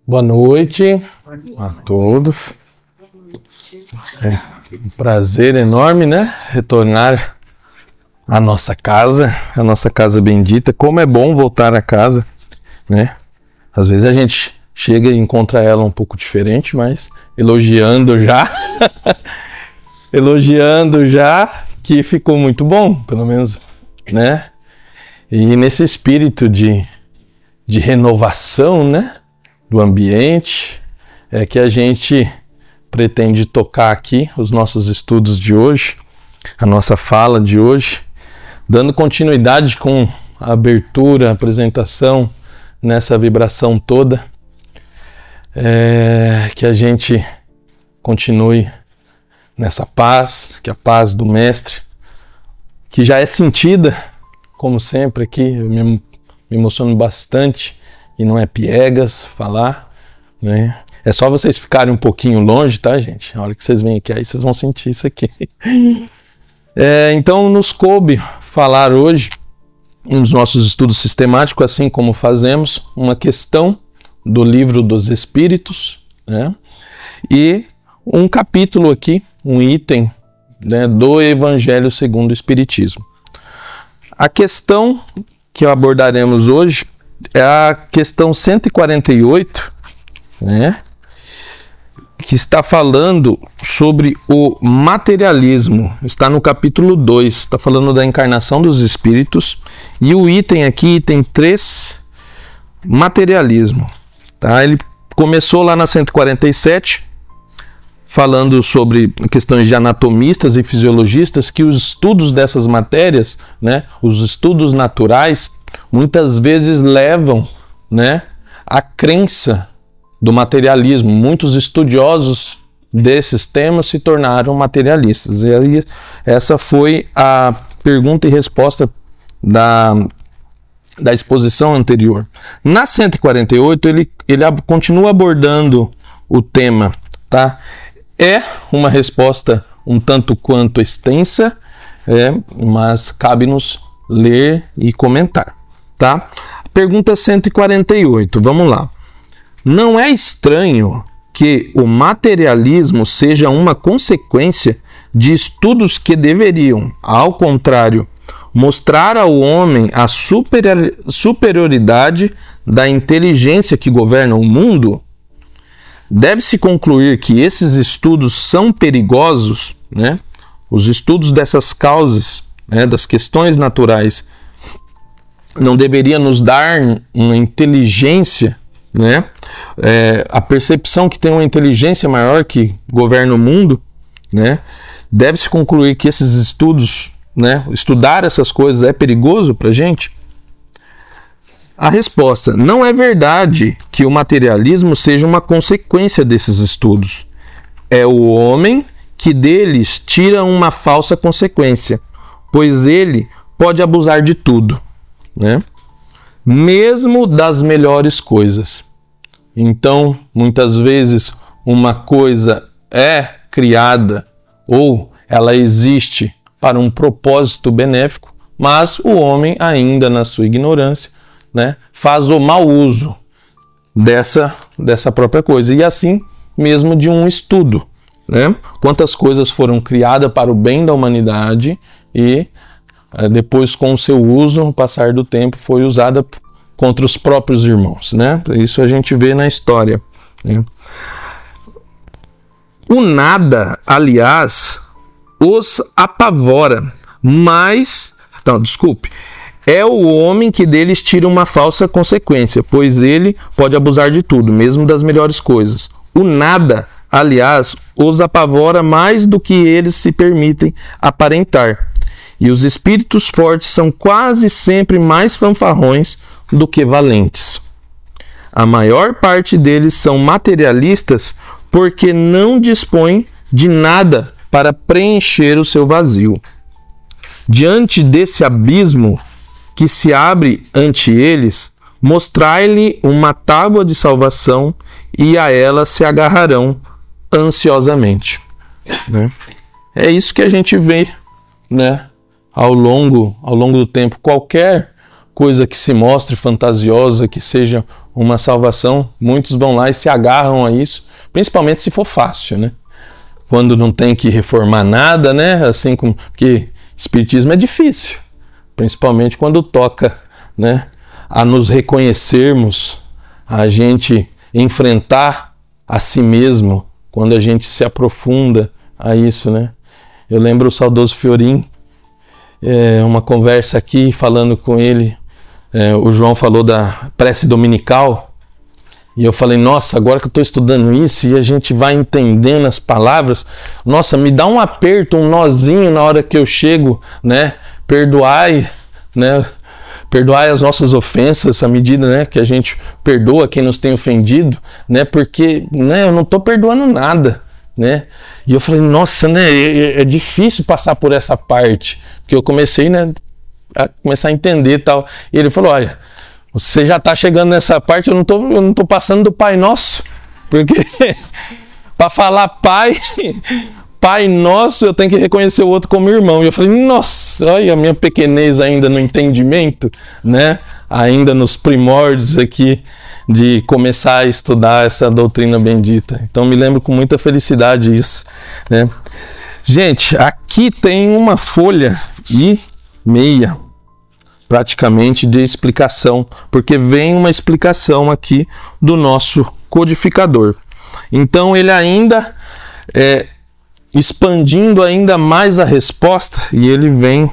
Boa noite a todos. É um prazer enorme, né? Retornar à nossa casa bendita. Como é bom voltar a casa, né? Às vezes a gente chega e encontra ela um pouco diferente, mas elogiando já, que ficou muito bom, pelo menos, né? E nesse espírito de renovação, né? Do ambiente, é que a gente pretende tocar aqui os nossos estudos de hoje, a nossa fala de hoje, dando continuidade com a abertura, a apresentação nessa vibração toda, que a gente continue nessa paz, que a paz do Mestre, que já é sentida, como sempre aqui, eu me emociono bastante, e não é piegas falar, né? É só vocês ficarem um pouquinho longe, tá, gente? A hora que vocês vêm aqui, aí vocês vão sentir isso aqui. Então, nos coube falar hoje, nos nossos estudos sistemáticos, assim como fazemos, uma questão do Livro dos Espíritos, né? E um capítulo aqui, um item, né, do Evangelho segundo o Espiritismo. A questão que abordaremos hoje é a questão 148, né, que está falando sobre o materialismo. Está no capítulo 2, está falando da encarnação dos espíritos. E o item aqui, item 3, materialismo. Tá? Ele começou lá na 147, falando sobre questões de anatomistas e fisiologistas, que os estudos dessas matérias, né, os estudos naturais, muitas vezes levam, né, à crença do materialismo. Muitos estudiosos desses temas se tornaram materialistas. E aí, essa foi a pergunta e resposta da exposição anterior. Na 148, ele continua abordando o tema, tá? É uma resposta um tanto quanto extensa, mas cabe-nos ler e comentar, tá? Pergunta 148, vamos lá. Não é estranho que o materialismo seja uma consequência de estudos que deveriam, ao contrário, mostrar ao homem a superioridade da inteligência que governa o mundo? Deve-se concluir que esses estudos são perigosos, né? Os estudos dessas causas, né, das questões naturais, não deveria nos dar uma inteligência, né? A percepção que tem uma inteligência maior que governa o mundo, né? Deve-se concluir que esses estudos, né, estudar essas coisas é perigoso para a gente? A resposta: não é verdade que o materialismo seja uma consequência desses estudos. É o homem que deles tira uma falsa consequência, pois ele pode abusar de tudo, né? Mesmo das melhores coisas. Então, muitas vezes, uma coisa é criada ou ela existe para um propósito benéfico, mas o homem, ainda na sua ignorância, né, faz o mau uso dessa própria coisa. E assim mesmo de um estudo, né? Quantas coisas foram criadas para o bem da humanidade e depois, com o seu uso, no passar do tempo, foi usada contra os próprios irmãos, né? Isso a gente vê na história, né? O nada, aliás, os apavora, mas... Não, desculpe. É o homem que deles tira uma falsa consequência, pois ele pode abusar de tudo, mesmo das melhores coisas. O nada, aliás, os apavora mais do que eles se permitem aparentar. E os espíritos fortes são quase sempre mais fanfarrões do que valentes. A maior parte deles são materialistas porque não dispõem de nada para preencher o seu vazio. Diante desse abismo que se abre ante eles, mostrai-lhe uma tábua de salvação e a ela se agarrarão ansiosamente, né? É isso que a gente vê, né, ao longo do tempo. Qualquer coisa que se mostre fantasiosa, que seja uma salvação, muitos vão lá e se agarram a isso, principalmente se for fácil, né? Quando não tem que reformar nada, né? Assim como porque espiritismo é difícil, principalmente quando toca, né, a nos reconhecermos, a gente enfrentar a si mesmo, quando a gente se aprofunda a isso, né? Eu lembro o saudoso Fiorim, uma conversa aqui, falando com ele, o João falou da prece dominical, e eu falei, nossa, agora que eu estou estudando isso e a gente vai entendendo as palavras, nossa, me dá um aperto, um nozinho na hora que eu chego, né? Perdoai, né? Perdoai as nossas ofensas à medida, né, que a gente perdoa quem nos tem ofendido, né? Porque, né, eu não estou perdoando nada, né? E eu falei, nossa, né, é difícil passar por essa parte, porque eu comecei, né, a começar a entender e tal. E ele falou, olha, você já está chegando nessa parte, eu não tô passando do Pai Nosso, porque para falar Pai Nosso, eu tenho que reconhecer o outro como irmão. E eu falei, nossa, olha a minha pequenez ainda no entendimento, né? Ainda nos primórdios aqui de começar a estudar essa doutrina bendita. Então me lembro com muita felicidade isso, né? Gente, aqui tem uma folha e meia, praticamente, de explicação, porque vem uma explicação aqui do nosso codificador. Então ele ainda expandindo ainda mais a resposta, e ele vem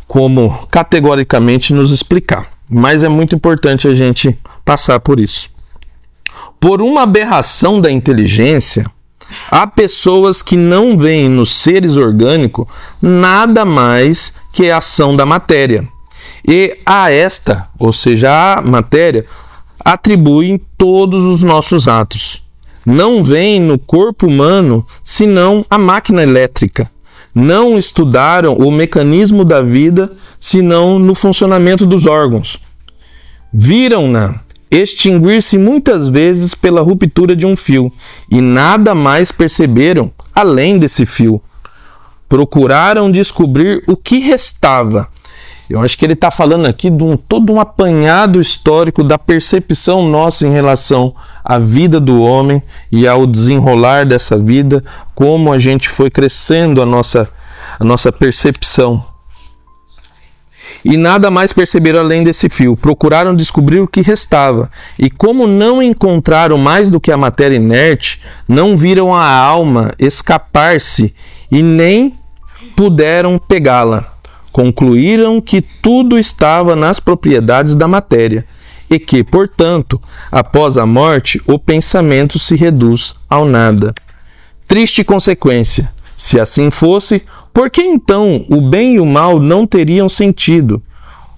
como categoricamente nos explicar. Mas é muito importante a gente passar por isso. Por uma aberração da inteligência, há pessoas que não veem nos seres orgânicos nada mais que a ação da matéria. E a esta, ou seja, a matéria, atribuem todos os nossos atos. Não veem no corpo humano senão a máquina elétrica. Não estudaram o mecanismo da vida senão no funcionamento dos órgãos. Viram-na extinguir-se muitas vezes pela ruptura de um fio e nada mais perceberam além desse fio. Procuraram descobrir o que restava. Eu acho que ele está falando aqui de todo um apanhado histórico da percepção nossa em relação à vida do homem e ao desenrolar dessa vida, como a gente foi crescendo a nossa percepção. E nada mais perceberam além desse fio. Procuraram descobrir o que restava. E como não encontraram mais do que a matéria inerte, não viram a alma escapar-se e nem puderam pegá-la. Concluíram que tudo estava nas propriedades da matéria e que, portanto, após a morte, o pensamento se reduz ao nada. Triste consequência. Se assim fosse, por que então o bem e o mal não teriam sentido?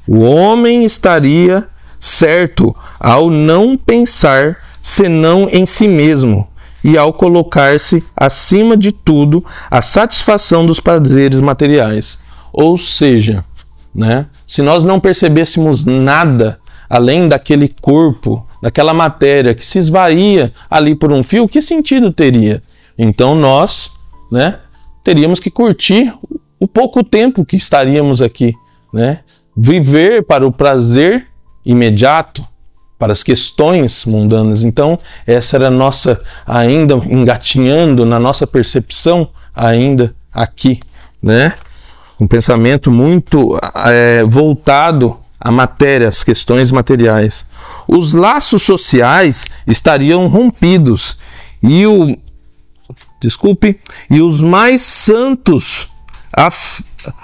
O homem estaria certo ao não pensar senão em si mesmo e ao colocar-se acima de tudo a satisfação dos prazeres materiais. Ou seja, né, se nós não percebêssemos nada além daquele corpo, daquela matéria que se esvaía ali por um fio, que sentido teria? Então nós, né, teríamos que curtir o pouco tempo que estaríamos aqui, né? Viver para o prazer imediato, para as questões mundanas. Então essa era a nossa, ainda engatinhando na nossa percepção ainda aqui, né? Um pensamento muito voltado à matéria, às questões materiais. Os laços sociais estariam rompidos e os mais santos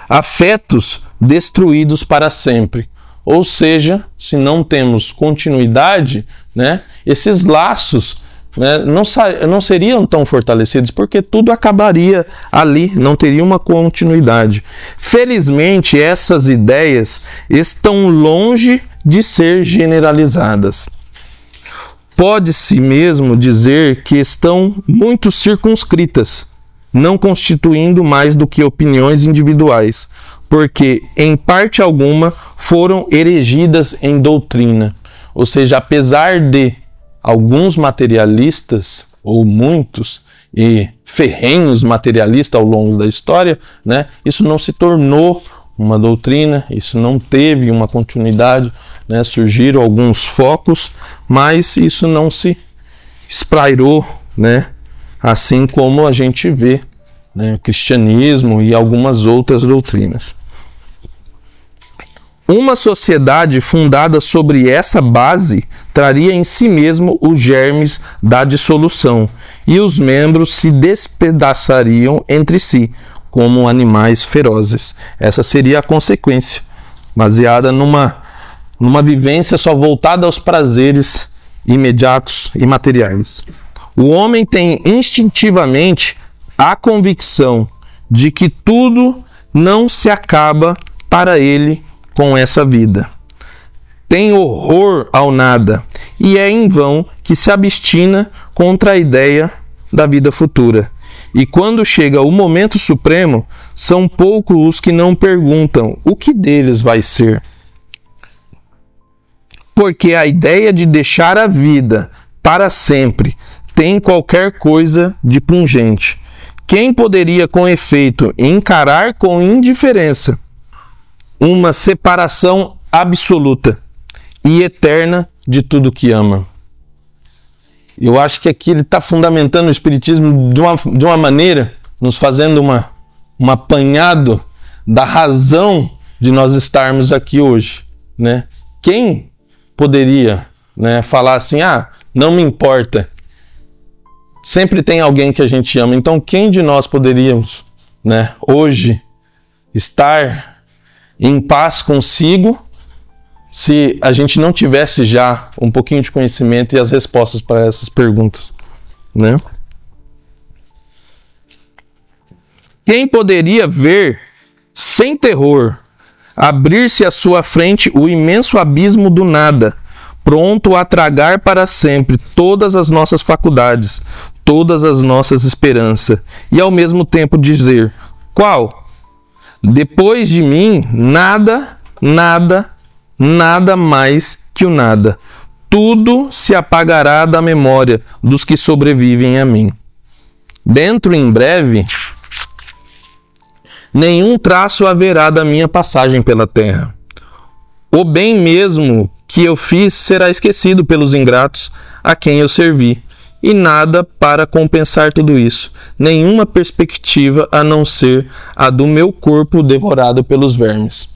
afetos destruídos para sempre. Ou seja, se não temos continuidade, né, esses laços, né, não seriam tão fortalecidos, porque tudo acabaria ali, não teria uma continuidade. Felizmente, essas ideias estão longe de ser generalizadas. Pode-se mesmo dizer que estão muito circunscritas, não constituindo mais do que opiniões individuais, porque, em parte alguma, foram erigidas em doutrina. Ou seja, apesar de alguns materialistas, ou muitos, e ferrenhos materialistas ao longo da história, né, isso não se tornou uma doutrina, isso não teve uma continuidade, né? Surgiram alguns focos, mas isso não se esprairou, né? Assim como a gente vê, né? O cristianismo e algumas outras doutrinas. Uma sociedade fundada sobre essa base traria em si mesmo os germes da dissolução, e os membros se despedaçariam entre si, como animais ferozes. Essa seria a consequência, baseada numa vivência só voltada aos prazeres imediatos e materiais. O homem tem instintivamente a convicção de que tudo não se acaba para ele com essa vida. Tem horror ao nada, e é em vão que se abstina contra a ideia da vida futura. E quando chega o momento supremo, são poucos os que não perguntam o que deles vai ser. Porque a ideia de deixar a vida para sempre tem qualquer coisa de pungente. Quem poderia, com efeito, encarar com indiferença uma separação absoluta e eterna de tudo que ama? Eu acho que aqui ele está fundamentando o Espiritismo de uma maneira, nos fazendo um apanhado da razão de nós estarmos aqui hoje, né? Quem poderia, né, falar assim, não me importa, sempre tem alguém que a gente ama. Então quem de nós poderíamos, né, hoje estar em paz consigo se a gente não tivesse já um pouquinho de conhecimento e as respostas para essas perguntas, né? Quem poderia ver sem terror abrir-se à sua frente o imenso abismo do nada, pronto a tragar para sempre todas as nossas faculdades, todas as nossas esperanças, e ao mesmo tempo dizer: qual? Depois de mim, nada, nada, nada mais que o nada. Tudo se apagará da memória dos que sobrevivem a mim. Dentro em breve, nenhum traço haverá da minha passagem pela terra. O bem mesmo que eu fiz será esquecido pelos ingratos a quem eu servi, e nada para compensar tudo isso, nenhuma perspectiva a não ser a do meu corpo devorado pelos vermes.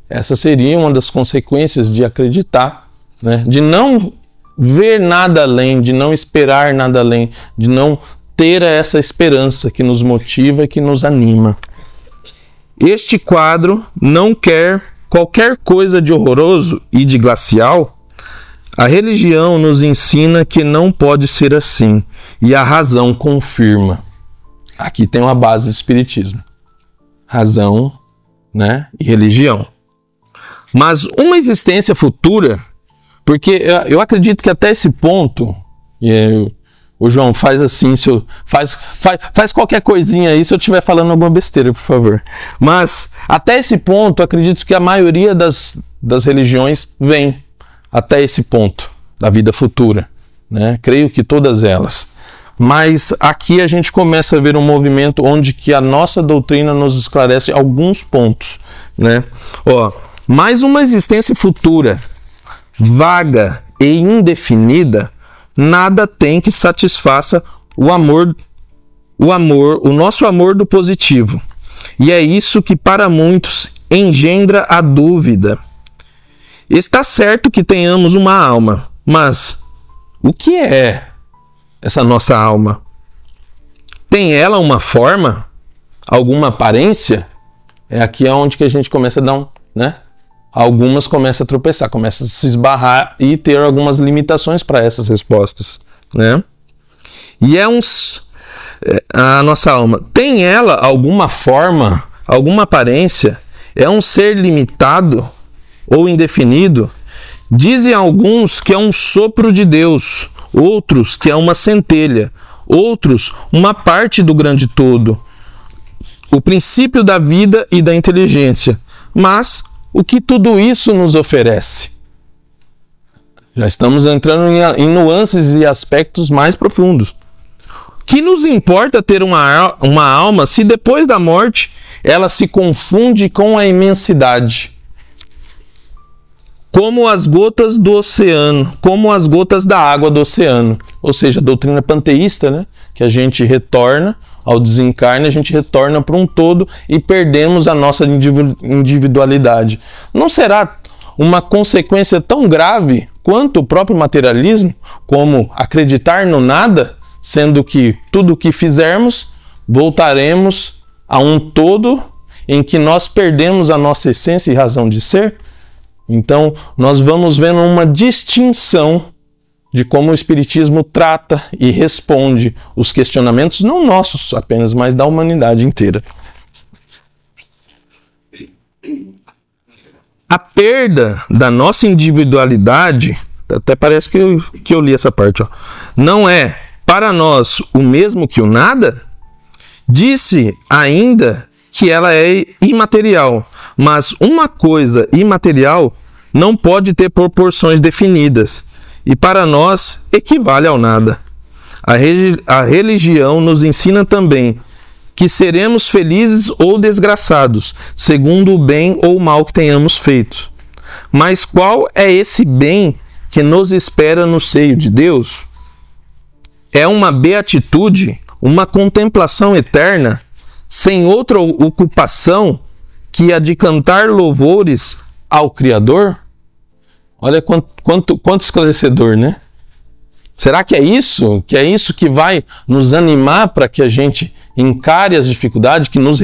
Essa seria uma das consequências de acreditar, né? De não ver nada além, de não esperar nada além, de não ter essa esperança que nos motiva e que nos anima. Este quadro não quer qualquer coisa de horroroso e de glacial. A religião nos ensina que não pode ser assim, e a razão confirma. Aqui tem uma base do Espiritismo. Razão, né, e religião. Mas uma existência futura, porque eu acredito que até esse ponto, o João faz assim, faz qualquer coisinha aí se eu estiver falando alguma besteira, por favor. Mas até esse ponto, acredito que a maioria das religiões vem até esse ponto da vida futura, né? Creio que todas elas. Mas aqui a gente começa a ver um movimento onde que a nossa doutrina nos esclarece alguns pontos, né? Mais uma existência futura, vaga e indefinida, nada tem que satisfaça o nosso amor do positivo. E é isso que para muitos engendra a dúvida. Está certo que tenhamos uma alma, mas o que é essa nossa alma? Tem ela uma forma? Alguma aparência? É aqui onde que a gente começa a dar né? Algumas começam a tropeçar, começam a se esbarrar e ter algumas limitações para essas respostas, né? E a nossa alma, tem ela alguma forma, alguma aparência? É um ser limitado ou indefinido? Dizem alguns que é um sopro de Deus, outros que é uma centelha, outros uma parte do grande todo, o princípio da vida e da inteligência. Mas o que tudo isso nos oferece? Já estamos entrando em nuances e aspectos mais profundos. Que nos importa ter uma alma se depois da morte ela se confunde com a imensidade. Como as gotas do oceano, como as gotas da água do oceano. Ou seja, a doutrina panteísta, né? Que a gente retorna ao desencarne, a gente retorna para um todo e perdemos a nossa individualidade. Não será uma consequência tão grave quanto o próprio materialismo, como acreditar no nada, sendo que tudo o que fizermos, voltaremos a um todo em que nós perdemos a nossa essência e razão de ser? Então, nós vamos vendo uma distinção de como o Espiritismo trata e responde os questionamentos, não nossos apenas, mas da humanidade inteira. A perda da nossa individualidade, até parece que eu li essa parte, ó, não é para nós o mesmo que o nada? Disse ainda que ela é imaterial, mas uma coisa imaterial não pode ter proporções definidas, e para nós equivale ao nada. A religião nos ensina também que seremos felizes ou desgraçados, segundo o bem ou o mal que tenhamos feito. Mas qual é esse bem que nos espera no seio de Deus? É uma beatitude, uma contemplação eterna, sem outra ocupação que a de cantar louvores ao Criador? Olha quanto esclarecedor, né? Será que é isso? Que é isso que vai nos animar para que a gente encare as dificuldades, que nos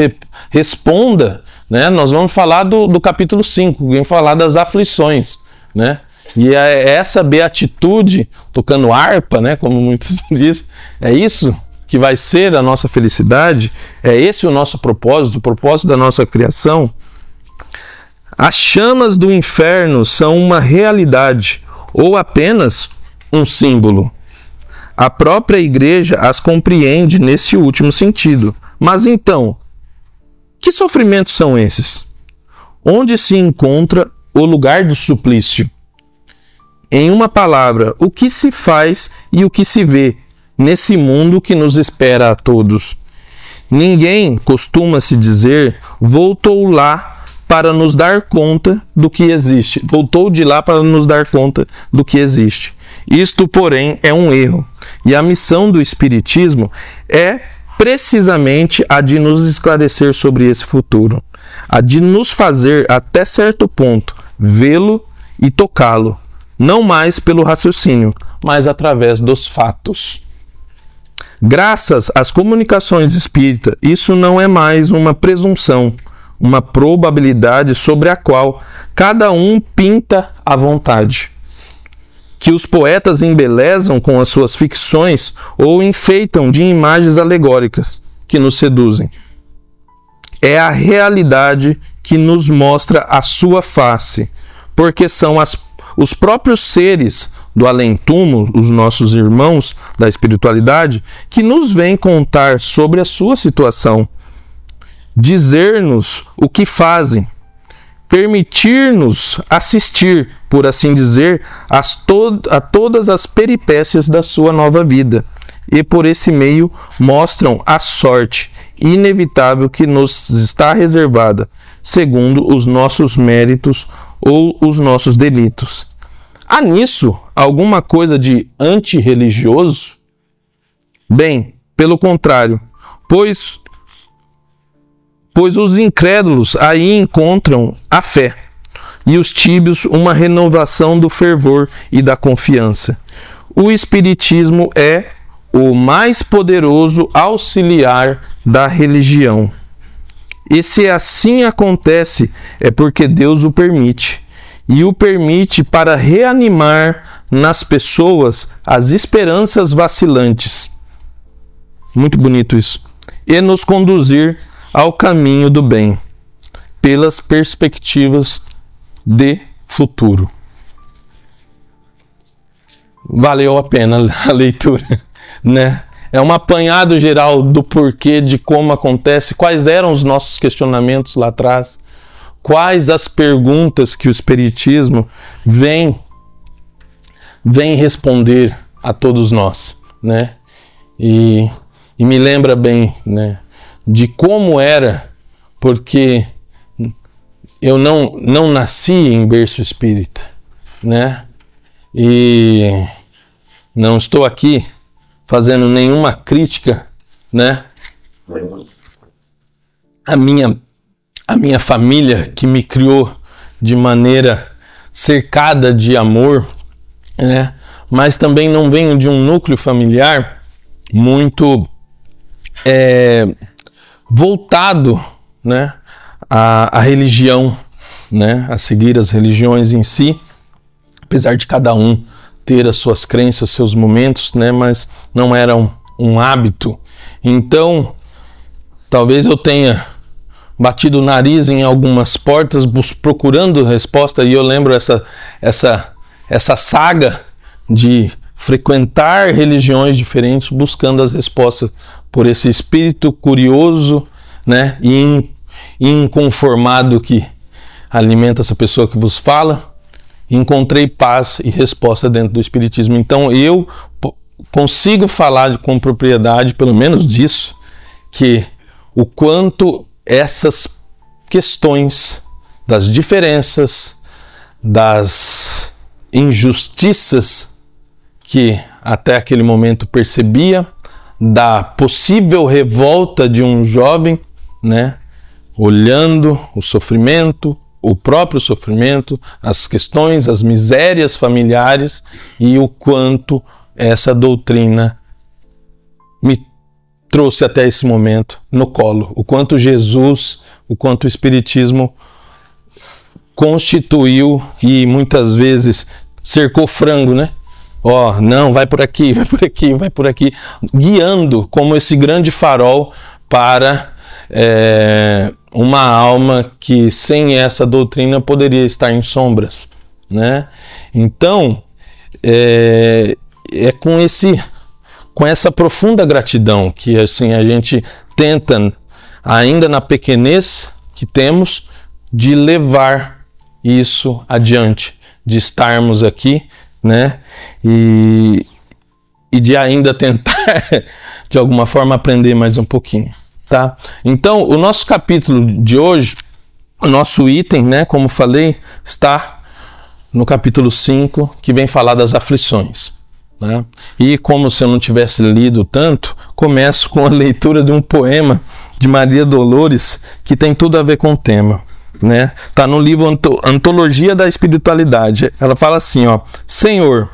responda, né? Nós vamos falar do capítulo 5, vamos falar das aflições, né? E é essa beatitude, tocando harpa, né? Como muitos dizem, é isso que vai ser a nossa felicidade? É esse o nosso propósito, o propósito da nossa criação? As chamas do inferno são uma realidade ou apenas um símbolo? A própria Igreja as compreende nesse último sentido. Mas então, que sofrimentos são esses? Onde se encontra o lugar do suplício? Em uma palavra, o que se faz e o que se vê nesse mundo que nos espera a todos? Ninguém, costuma-se dizer, voltou lá para nos dar conta do que existe. Voltou de lá para nos dar conta do que existe. Isto, porém, é um erro. E a missão do Espiritismo é precisamente a de nos esclarecer sobre esse futuro. A de nos fazer, até certo ponto, vê-lo e tocá-lo. Não mais pelo raciocínio, mas através dos fatos. Graças às comunicações espíritas, isso não é mais uma presunção, uma probabilidade sobre a qual cada um pinta à vontade, que os poetas embelezam com as suas ficções ou enfeitam de imagens alegóricas que nos seduzem. É a realidade que nos mostra a sua face, porque são os próprios seres do além-túmulo, os nossos irmãos da espiritualidade, que nos vêm contar sobre a sua situação, dizer-nos o que fazem, permitir-nos assistir, por assim dizer, a todas as peripécias da sua nova vida, e por esse meio mostram a sorte inevitável que nos está reservada, segundo os nossos méritos ou os nossos delitos. Há nisso alguma coisa de antirreligioso? Bem, pelo contrário, pois os incrédulos aí encontram a fé, e os tíbios uma renovação do fervor e da confiança. O Espiritismo é o mais poderoso auxiliar da religião. E se assim acontece, é porque Deus o permite. E o permite para reanimar nas pessoas as esperanças vacilantes. Muito bonito isso. E nos conduzir ao caminho do bem, pelas perspectivas de futuro. Valeu a pena a leitura, né? É um apanhado geral do porquê, de como acontece, quais eram os nossos questionamentos lá atrás, quais as perguntas que o Espiritismo vem responder a todos nós, né? E me lembra bem, né, de como era porque eu não nasci em berço espírita, né? E não estou aqui fazendo nenhuma crítica, né? A minha família que me criou de maneira cercada de amor, né? Mas também não venho de um núcleo familiar muito voltado, né, à religião, né, a seguir as religiões em si, apesar de cada um ter as suas crenças, seus momentos, né, mas não era um hábito. Então, talvez eu tenha batido o nariz em algumas portas procurando resposta, e eu lembro essa saga de frequentar religiões diferentes, buscando as respostas por esse espírito curioso, né, e inconformado que alimenta essa pessoa que vos fala. Encontrei paz e resposta dentro do espiritismo. Então eu consigo falar com propriedade, pelo menos disso, que o quanto essas questões das diferenças, das injustiças que até aquele momento percebia, da possível revolta de um jovem, né, olhando o sofrimento, o próprio sofrimento, as questões, as misérias familiares, e o quanto essa doutrina me trouxe até esse momento no colo, o quanto Jesus, o quanto o Espiritismo constituiu e muitas vezes cercou frango, né? Ó, não, vai por aqui, vai por aqui, vai por aqui, guiando como esse grande farol para uma alma que sem essa doutrina poderia estar em sombras, né? Então, é com essa profunda gratidão que assim a gente tenta, ainda na pequenez que temos, de levar isso adiante, de estarmos aqui, né? E de ainda tentar de alguma forma aprender mais um pouquinho, tá? Então, o nosso capítulo de hoje, o nosso item, né, como falei, está no capítulo 5, que vem falar das aflições, né? E como se eu não tivesse lido tanto, começo com a leitura de um poema de Maria Dolores que tem tudo a ver com o tema, né? Tá no livro Antologia da Espiritualidade. Ela fala assim, ó: Senhor,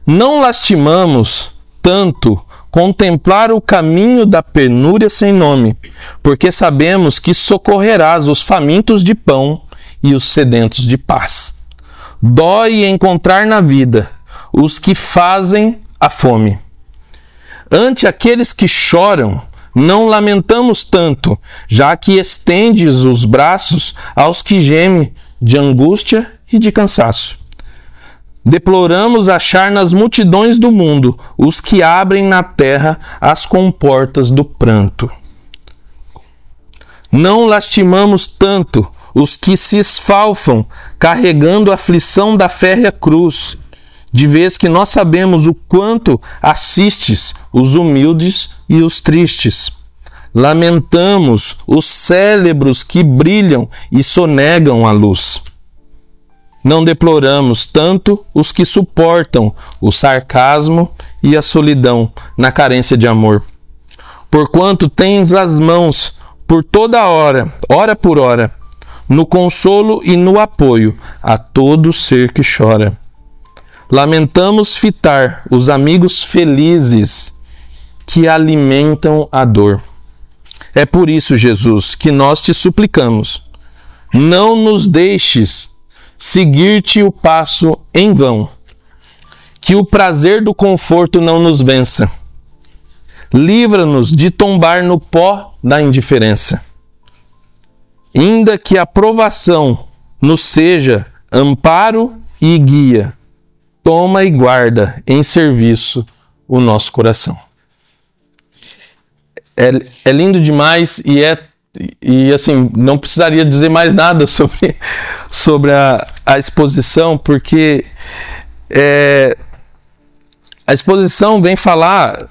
não lastimamos tanto contemplar o caminho da penúria sem nome, porque sabemos que socorrerás os famintos de pão e os sedentos de paz. Dói encontrar na vida os que fazem a fome. Ante aqueles que choram, não lamentamos tanto, já que estendes os braços aos que gemem de angústia e de cansaço. Deploramos achar nas multidões do mundo os que abrem na terra as comportas do pranto. Não lastimamos tanto os que se esfalfam carregando a aflição da férrea cruz, de vez que nós sabemos o quanto assistes os humildes e os tristes. Lamentamos os cérebros que brilham e sonegam a luz. Não deploramos tanto os que suportam o sarcasmo e a solidão na carência de amor. Porquanto tens as mãos por toda hora, hora por hora, no consolo e no apoio a todo ser que chora. Lamentamos fitar os amigos felizes que alimentam a dor. É por isso, Jesus, que nós te suplicamos, não nos deixes seguir-te o passo em vão, que o prazer do conforto não nos vença. Livra-nos de tombar no pó da indiferença. Ainda que a provação nos seja amparo e guia, toma e guarda em serviço o nosso coração. É lindo demais e assim, não precisaria dizer mais nada sobre a exposição, porque a exposição vem falar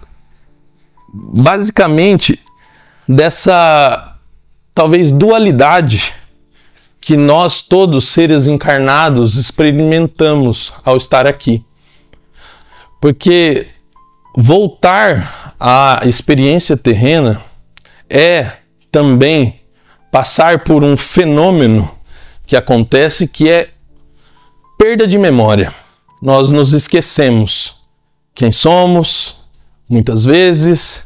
basicamente dessa talvez dualidade que nós todos seres encarnados experimentamos ao estar aqui. Porque voltar à experiência terrena é também passar por um fenômeno que acontece, que é perda de memória. Nós nos esquecemos quem somos, muitas vezes,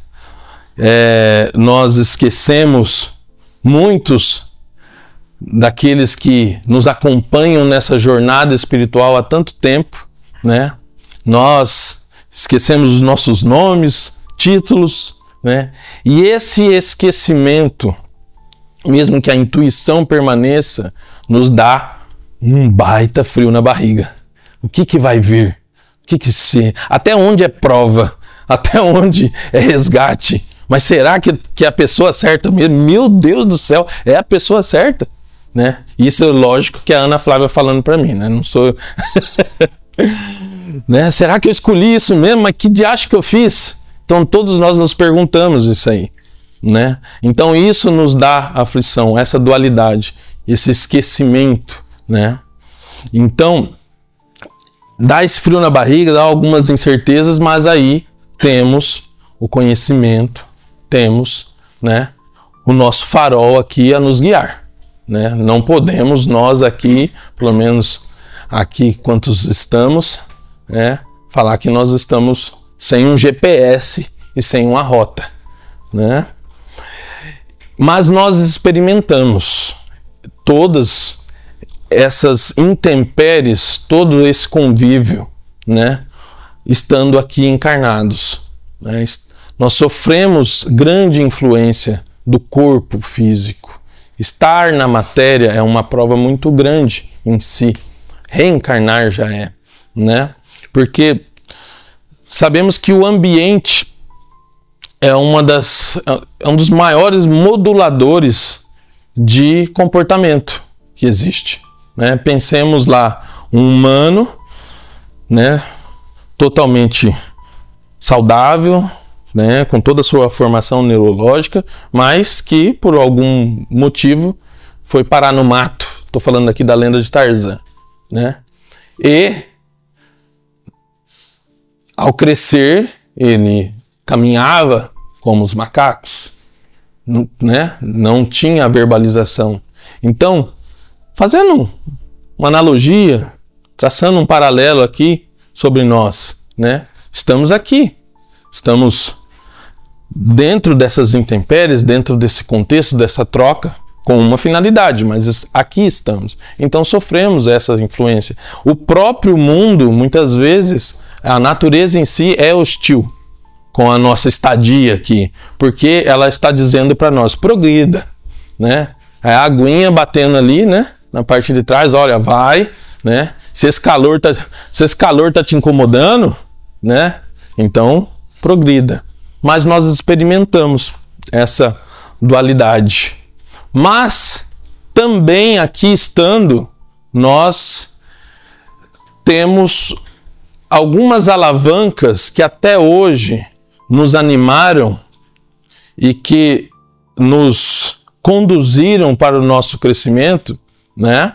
nós esquecemos muitos daqueles que nos acompanham nessa jornada espiritual há tanto tempo, né? Nós esquecemos os nossos nomes, títulos, né? E esse esquecimento, mesmo que a intuição permaneça, nos dá um baita frio na barriga. O que vai vir? Até onde é prova? Até onde é resgate? Mas será que é a pessoa certa mesmo? Meu Deus do céu, é a pessoa certa? Né? Isso é lógico que a Ana Flávia falando para mim, né? Não sou... né? Será que eu escolhi isso mesmo? Mas que diacho que eu fiz? Então todos nós nos perguntamos isso aí, né? Então isso nos dá aflição, essa dualidade, esse esquecimento, né? Então dá esse frio na barriga, dá algumas incertezas, mas aí temos o conhecimento, temos, né, o nosso farol aqui a nos guiar, né? Não podemos nós aqui, pelo menos aqui quantos estamos, né, falar que nós estamos sem um GPS e sem uma rota, né? Mas nós experimentamos todas essas intempéries, todo esse convívio, né, estando aqui encarnados, né? Nós sofremos grande influência do corpo físico. Estar na matéria é uma prova muito grande em si. Reencarnar já é, né? Porque sabemos que o ambiente é um dos maiores moduladores de comportamento que existe, né? Pensemos lá, um humano, né, totalmente saudável, né, com toda a sua formação neurológica, mas que por algum motivo foi parar no mato. Estou falando aqui da lenda de Tarzan, né? E ao crescer ele caminhava como os macacos, né? Não tinha verbalização. Então, fazendo uma analogia, traçando um paralelo aqui sobre nós, né? Estamos aqui, estamos dentro dessas intempéries, dentro desse contexto, dessa troca, com uma finalidade, mas aqui estamos. Então sofremos essa influência. O próprio mundo, muitas vezes, a natureza em si é hostil com a nossa estadia aqui, porque ela está dizendo para nós, progrida, né? É a aguinha batendo ali, né, na parte de trás, olha, vai, né? Se esse calor tá te incomodando, né? Então, progrida. Mas nós experimentamos essa dualidade. Mas também aqui estando, nós temos algumas alavancas que até hoje nos animaram e que nos conduziram para o nosso crescimento, né?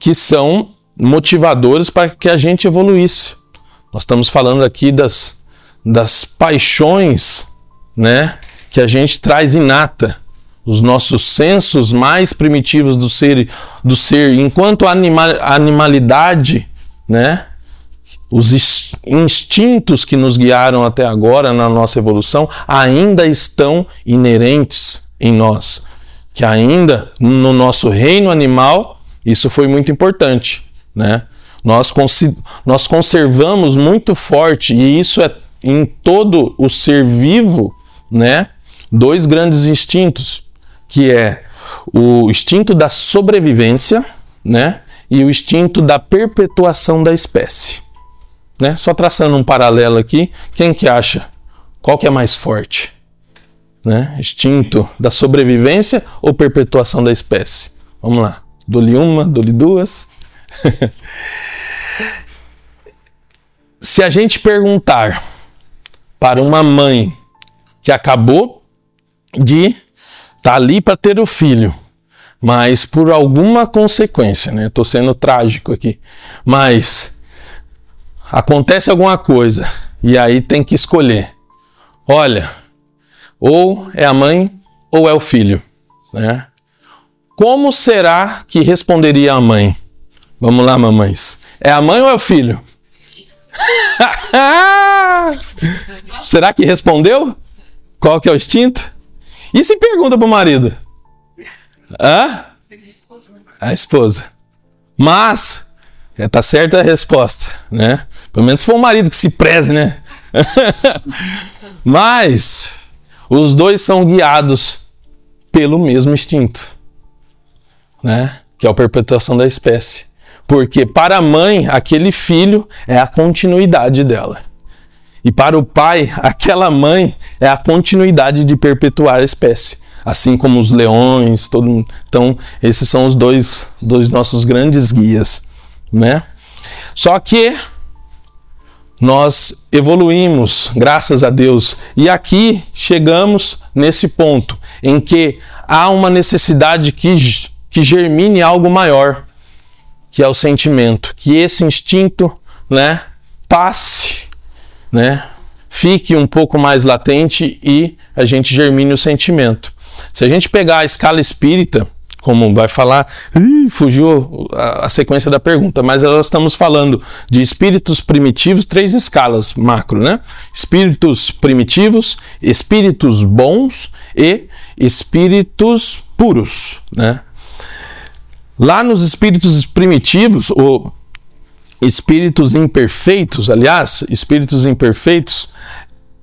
Que são motivadores para que a gente evoluísse. Nós estamos falando aqui das paixões, né, que a gente traz inata, os nossos sensos mais primitivos do ser, enquanto a animalidade, né, os instintos que nos guiaram até agora na nossa evolução ainda estão inerentes em nós, que ainda no nosso reino animal isso foi muito importante, né? Nós conservamos muito forte, e isso é em todo o ser vivo, né, dois grandes instintos, que é o instinto da sobrevivência, né, e o instinto da perpetuação da espécie, né? Só traçando um paralelo aqui, quem que acha? Qual que é mais forte? Né? Instinto da sobrevivência ou perpetuação da espécie? Vamos lá, dou-lhe uma, dou-lhe duas. Se a gente perguntar para uma mãe que acabou de tá ali para ter o filho, mas por alguma consequência, né? Estou sendo trágico aqui, mas acontece alguma coisa e aí tem que escolher. Olha, ou é a mãe ou é o filho, né? Como será que responderia a mãe? Vamos lá, mamães. É a mãe ou é o filho? Será que respondeu? Qual que é o instinto? E se pergunta pro marido? Hã? A esposa. Mas, tá certa a resposta, né? Pelo menos se for o marido que se preze, né? Mas, os dois são guiados pelo mesmo instinto, né? Que é a perpetuação da espécie. Porque para a mãe, aquele filho é a continuidade dela. E para o pai, aquela mãe é a continuidade de perpetuar a espécie. Assim como os leões, todo. Então, esses são os dois nossos grandes guias, né? Só que nós evoluímos, graças a Deus, e aqui chegamos nesse ponto em que há uma necessidade que germine algo maior, que é o sentimento, que esse instinto, né, passe, né, fique um pouco mais latente e a gente germine o sentimento. Se a gente pegar a escala espírita, como vai falar, fugiu a sequência da pergunta, mas nós estamos falando de espíritos primitivos, 3 escalas macro, né? Espíritos primitivos, espíritos bons e espíritos puros, né? Lá nos espíritos primitivos, ou espíritos imperfeitos, aliás, espíritos imperfeitos,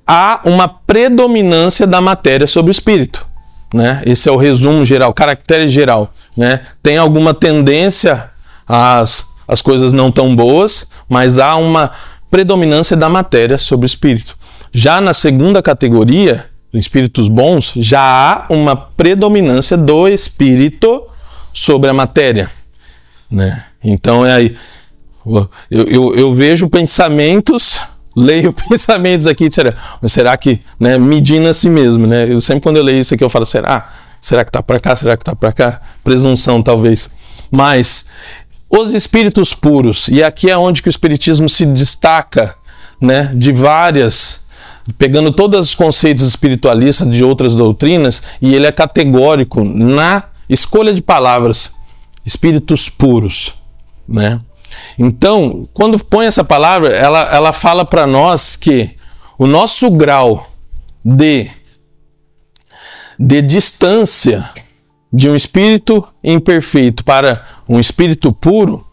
há uma predominância da matéria sobre o espírito, né? Esse é o resumo geral, caractere geral, né? Tem alguma tendência às coisas não tão boas, mas há uma predominância da matéria sobre o espírito. Já na segunda categoria, espíritos bons, já há uma predominância do espírito sobre a matéria, né? Então é aí, eu vejo pensamentos, leio pensamentos aqui, será que, né, medindo a si mesmo, né? Eu sempre quando eu leio isso aqui eu falo, será que tá para cá, será que tá para cá? Presunção talvez. Mas os espíritos puros, e aqui é onde que o espiritismo se destaca, né, de várias, pegando todos os conceitos espiritualistas de outras doutrinas, e ele é categórico na escolha de palavras, espíritos puros, né? Então, quando põe essa palavra, ela fala para nós que o nosso grau de distância de um espírito imperfeito para um espírito puro,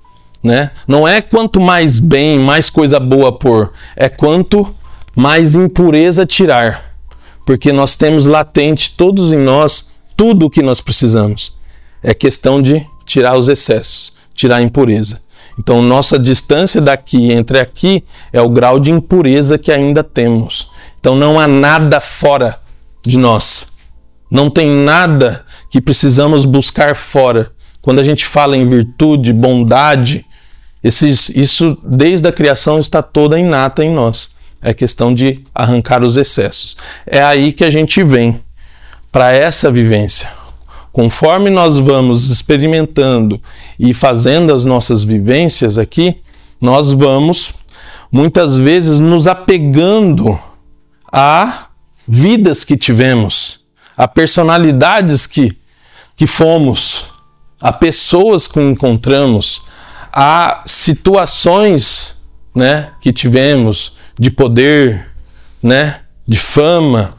né, não é quanto mais bem, mais coisa boa pôr, é quanto mais impureza tirar, porque nós temos latente todos em nós tudo o que nós precisamos. É questão de tirar os excessos, tirar a impureza. Então, nossa distância daqui entre aqui é o grau de impureza que ainda temos. Então, não há nada fora de nós. Não tem nada que precisamos buscar fora. Quando a gente fala em virtude, bondade, isso desde a criação está toda inata em nós. É questão de arrancar os excessos. É aí que a gente vem para essa vivência. Conforme nós vamos experimentando e fazendo as nossas vivências aqui, nós vamos muitas vezes nos apegando a vidas que tivemos, a personalidades que fomos, a pessoas que encontramos, a situações, né, que tivemos de poder, né, de fama.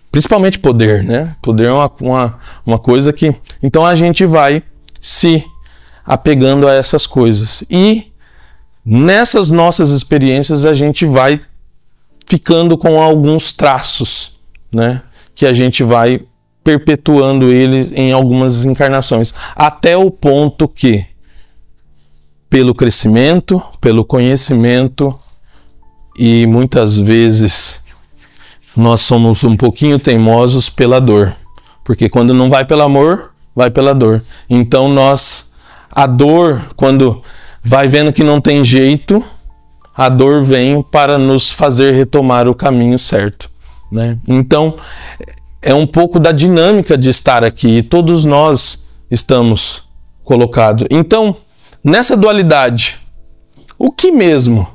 Principalmente poder, né? Poder é uma coisa que... Então a gente vai se apegando a essas coisas. E nessas nossas experiências a gente vai ficando com alguns traços, né? Que a gente vai perpetuando eles em algumas encarnações. Até o ponto que, pelo crescimento, pelo conhecimento e muitas vezes... nós somos um pouquinho teimosos pela dor. Porque quando não vai pelo amor, vai pela dor. Então a dor, quando vai vendo que não tem jeito, a dor vem para nos fazer retomar o caminho certo, né? Então, é um pouco da dinâmica de estar aqui, e todos nós estamos colocados. Então, nessa dualidade, o que mesmo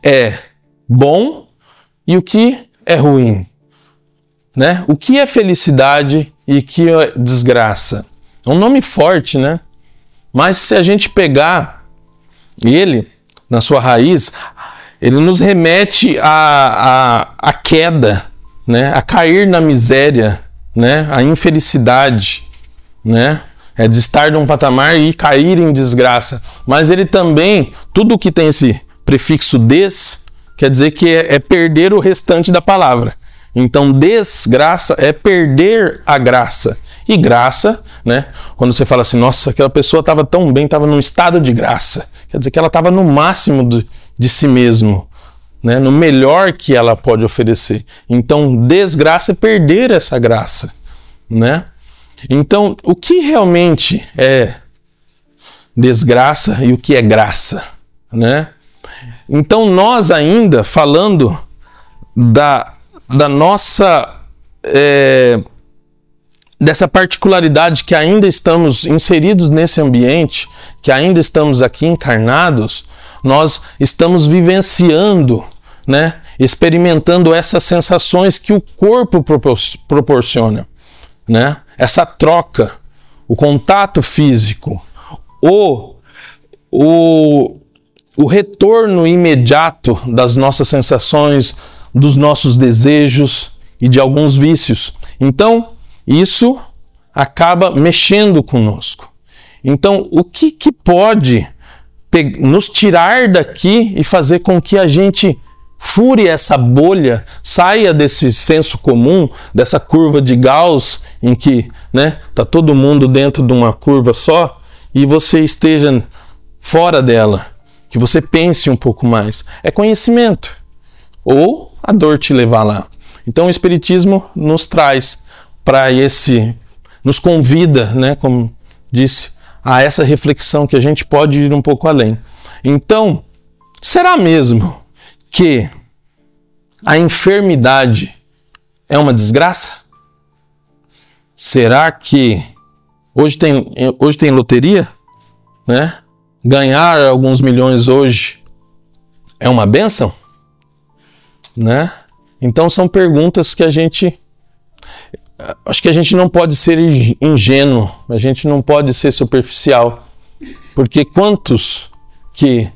é bom e o que é ruim? Né? O que é felicidade e o que é desgraça? É um nome forte, né? Mas se a gente pegar ele, na sua raiz, ele nos remete à queda, né? A cair na miséria, né? A infelicidade, né? É de estar num patamar e cair em desgraça. Mas ele também, tudo que tem esse prefixo des, quer dizer que é perder o restante da palavra. Então, desgraça é perder a graça. E graça, né? Quando você fala assim, nossa, aquela pessoa estava tão bem, estava num estado de graça. Quer dizer que ela estava no máximo de si mesmo, né? No melhor que ela pode oferecer. Então, desgraça é perder essa graça, né? Então, o que realmente é desgraça e o que é graça, né? Então, nós ainda falando da nossa dessa particularidade que ainda estamos inseridos nesse ambiente, que ainda estamos aqui encarnados, nós estamos vivenciando, né, experimentando essas sensações que o corpo proporciona, né? Essa troca, o contato físico, o retorno imediato das nossas sensações, dos nossos desejos e de alguns vícios. Então, isso acaba mexendo conosco. Então, o que pode nos tirar daqui e fazer com que a gente fure essa bolha, saia desse senso comum, dessa curva de Gauss, em que, né, tá todo mundo dentro de uma curva só, e você esteja fora dela, que você pense um pouco mais. É conhecimento. Ou a dor te levar lá. Então o Espiritismo nos traz para nos convida, né, como disse, a essa reflexão que a gente pode ir um pouco além. Então, será mesmo que a enfermidade é uma desgraça? Será que hoje tem loteria, né? Ganhar alguns milhões hoje é uma bênção, né? Então são perguntas que acho que a gente não pode ser ingênuo, a gente não pode ser superficial, porque quantos que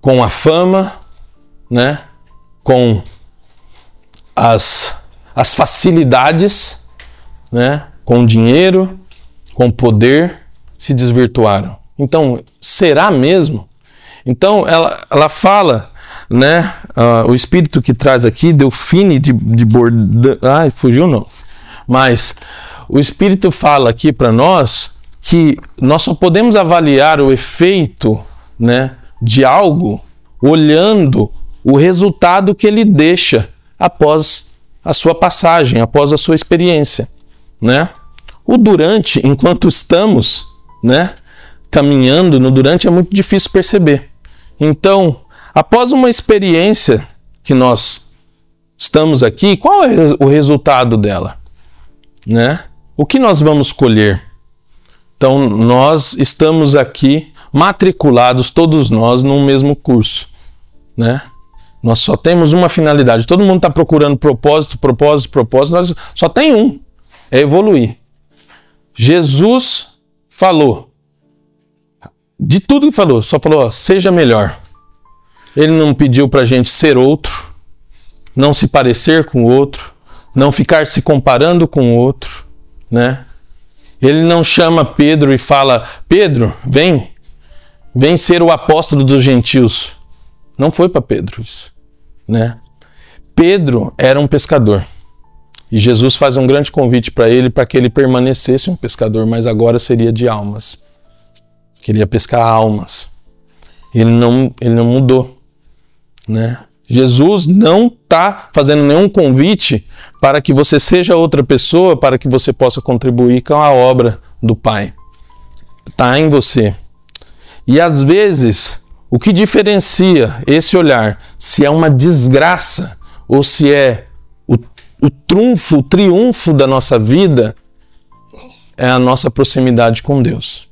com a fama, né, com as facilidades, né, com dinheiro, com poder, se desvirtuaram. Então, será mesmo? Então, ela fala, né, o espírito que traz aqui, Delfine de Bourdieu, fugiu não, mas o espírito fala aqui para nós que nós só podemos avaliar o efeito, né, de algo olhando o resultado que ele deixa após a sua passagem, após a sua experiência, né? O durante, enquanto estamos, né, caminhando no durante, é muito difícil perceber. Então, após uma experiência que nós estamos aqui, qual é o resultado dela, né? O que nós vamos colher? Então, nós estamos aqui matriculados, todos nós, num mesmo curso, né? Nós só temos uma finalidade. Todo mundo está procurando propósito. Nós só tem um, é evoluir. Jesus falou, de tudo que falou, só falou, ó, seja melhor. Ele não pediu para a gente ser outro, não se parecer com o outro, não ficar se comparando com o outro, né? Ele não chama Pedro e fala, Pedro, vem ser o apóstolo dos gentios. Não foi para Pedro isso, né? Pedro era um pescador. E Jesus faz um grande convite para ele, para que ele permanecesse um pescador, mas agora seria de almas. Queria pescar almas. Ele não mudou, né? Jesus não está fazendo nenhum convite para que você seja outra pessoa, para que você possa contribuir com a obra do Pai. Está em você. E às vezes, o que diferencia esse olhar, se é uma desgraça ou se é o triunfo da nossa vida é a nossa proximidade com Deus.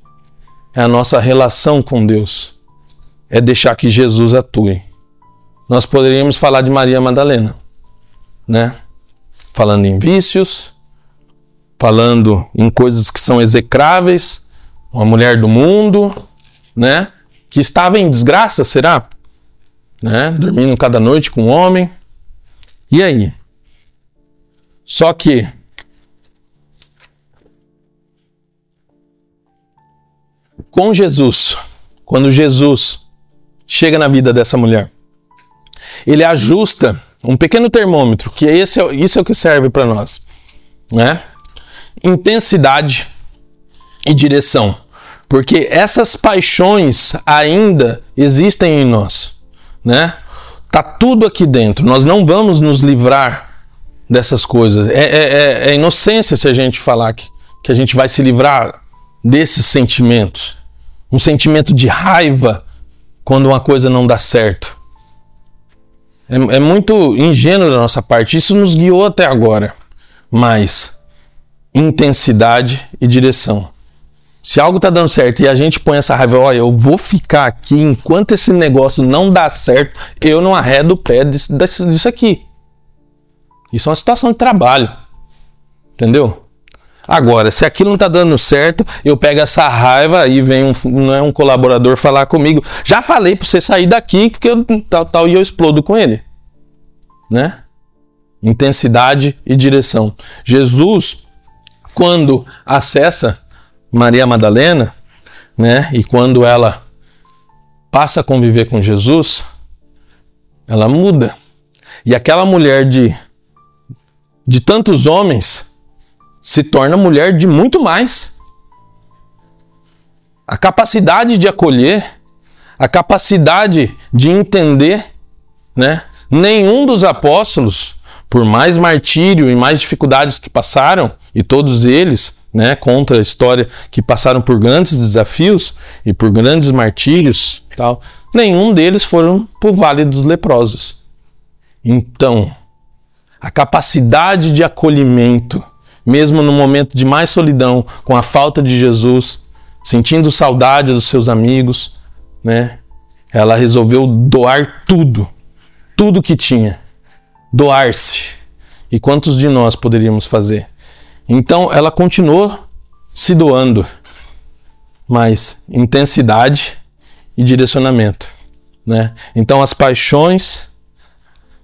É a nossa relação com Deus. É deixar que Jesus atue. Nós poderíamos falar de Maria Madalena, né? Falando em vícios, falando em coisas que são execráveis, uma mulher do mundo, né? Que estava em desgraça, será? Né? Dormindo cada noite com um homem. E aí? Só que com Jesus, quando Jesus chega na vida dessa mulher, ele ajusta um pequeno termômetro, que isso é o que serve para nós, né? Intensidade e direção, porque essas paixões ainda existem em nós, né? Tá tudo aqui dentro, nós não vamos nos livrar dessas coisas. É inocência se a gente falar que a gente vai se livrar desses sentimentos. Um sentimento de raiva quando uma coisa não dá certo. É muito ingênuo da nossa parte. Isso nos guiou até agora. Mas intensidade e direção. Se algo está dando certo e a gente põe essa raiva, olha, eu vou ficar aqui enquanto esse negócio não dá certo, eu não arredo o pé disso aqui. Isso é uma situação de trabalho. Entendeu? Agora, se aquilo não está dando certo, eu pego essa raiva e vem um colaborador falar comigo. Já falei para você sair daqui porque tal, e eu explodo com ele. Né? Intensidade e direção. Jesus, quando acessa Maria Madalena, né? E quando ela passa a conviver com Jesus, ela muda. E aquela mulher de tantos homens se torna mulher de muito mais. A capacidade de acolher, a capacidade de entender, né? Nenhum dos apóstolos, por mais martírio e mais dificuldades que passaram, e todos eles, né, contra a história, que passaram por grandes desafios e por grandes martírios, tal, nenhum deles foram para o Vale dos Leprosos. Então, a capacidade de acolhimento, mesmo no momento de mais solidão, com a falta de Jesus, sentindo saudade dos seus amigos, né? Ela resolveu doar tudo que tinha. Doar-se. E quantos de nós poderíamos fazer? Então, ela continuou se doando, mas intensidade e direcionamento, né? Então, as paixões,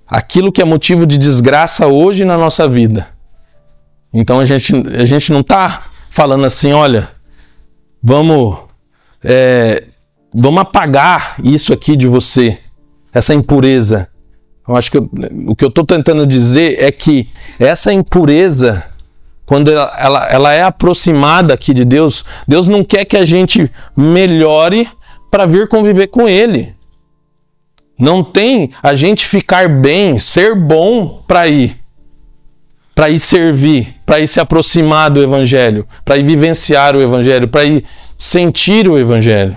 aquilo que é motivo de desgraça hoje na nossa vida. Então a gente não está falando assim, olha, vamos apagar isso aqui de você, essa impureza. Eu acho que o que eu estou tentando dizer é que essa impureza, quando ela é aproximada aqui de Deus, Deus não quer que a gente melhore para vir conviver com Ele. Não tem a gente ficar bem, ser bom para ir servir, para ir se aproximar do Evangelho, para ir vivenciar o Evangelho, para ir sentir o Evangelho.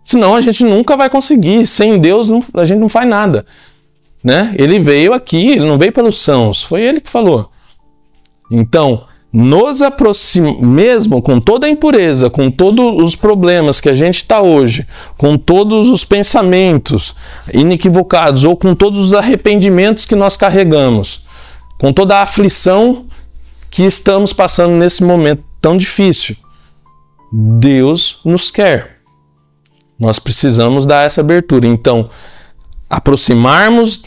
Senão a gente nunca vai conseguir. Sem Deus a gente não faz nada. Né? Ele veio aqui, ele não veio pelos sãos, foi ele que falou. Então, nos aproximar, mesmo com toda a impureza, com todos os problemas que a gente está hoje, com todos os pensamentos inequivocados, ou com todos os arrependimentos que nós carregamos, com toda a aflição que estamos passando nesse momento tão difícil, Deus nos quer. Nós precisamos dar essa abertura. Então, aproximarmos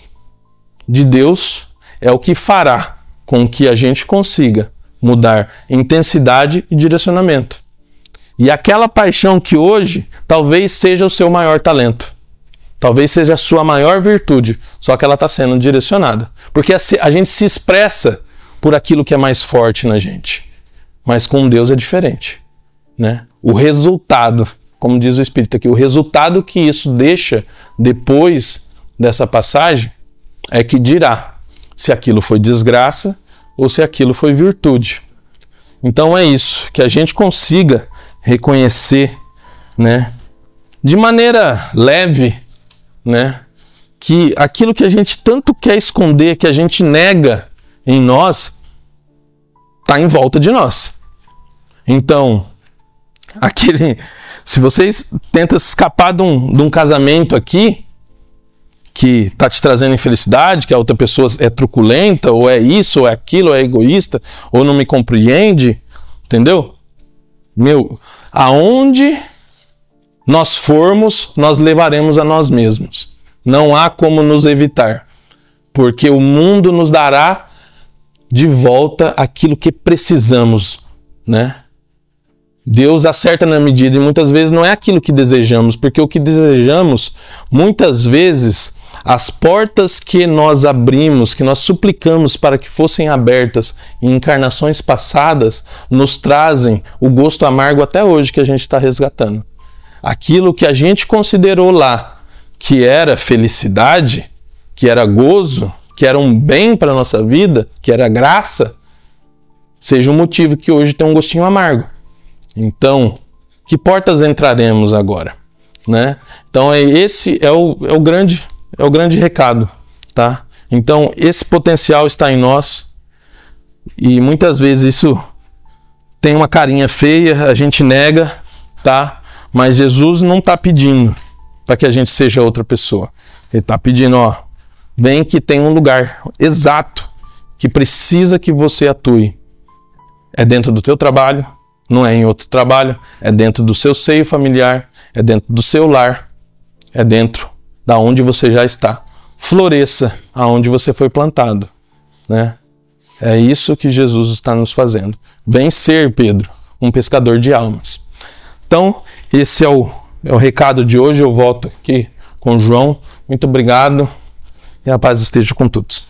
de Deus é o que fará com que a gente consiga mudar intensidade e direcionamento. E aquela paixão que hoje talvez seja o seu maior talento, talvez seja a sua maior virtude, só que ela está sendo direcionada. Porque a gente se expressa por aquilo que é mais forte na gente. Mas com Deus é diferente, né? O resultado, como diz o Espírito aqui, o resultado que isso deixa depois dessa passagem é que dirá se aquilo foi desgraça ou se aquilo foi virtude. Então é isso, que a gente consiga reconhecer, né, de maneira leve, né, que aquilo que a gente tanto quer esconder, que a gente nega em nós está em volta de nós. Então, se vocês tentam escapar de um casamento aqui, que está te trazendo infelicidade, que a outra pessoa é truculenta, ou é isso, ou é aquilo, ou é egoísta, ou não me compreende, entendeu? Aonde nós formos, nós levaremos a nós mesmos. Não há como nos evitar, porque o mundo nos dará de volta aquilo que precisamos, né? Deus acerta na medida e muitas vezes não é aquilo que desejamos, porque o que desejamos, muitas vezes, as portas que nós abrimos, que nós suplicamos para que fossem abertas em encarnações passadas, nos trazem o gosto amargo até hoje que a gente está resgatando. Aquilo que a gente considerou lá que era felicidade, que era gozo, que era um bem para a nossa vida, que era graça, seja um motivo que hoje tem um gostinho amargo. Então, que portas entraremos agora, né? Então, esse é o grande recado, tá? Então, esse potencial está em nós e muitas vezes isso tem uma carinha feia, a gente nega, tá? Mas Jesus não está pedindo para que a gente seja outra pessoa. Ele está pedindo, ó, vem que tem um lugar exato que precisa que você atue. É dentro do teu trabalho, não é em outro trabalho, é dentro do seu seio familiar, é dentro do seu lar, é dentro da onde você já está. Floresça aonde você foi plantado, né? É isso que Jesus está nos fazendo. Vem ser, Pedro, um pescador de almas. Então, esse é o recado de hoje. Eu volto aqui com o João. Muito obrigado e a paz esteja com todos.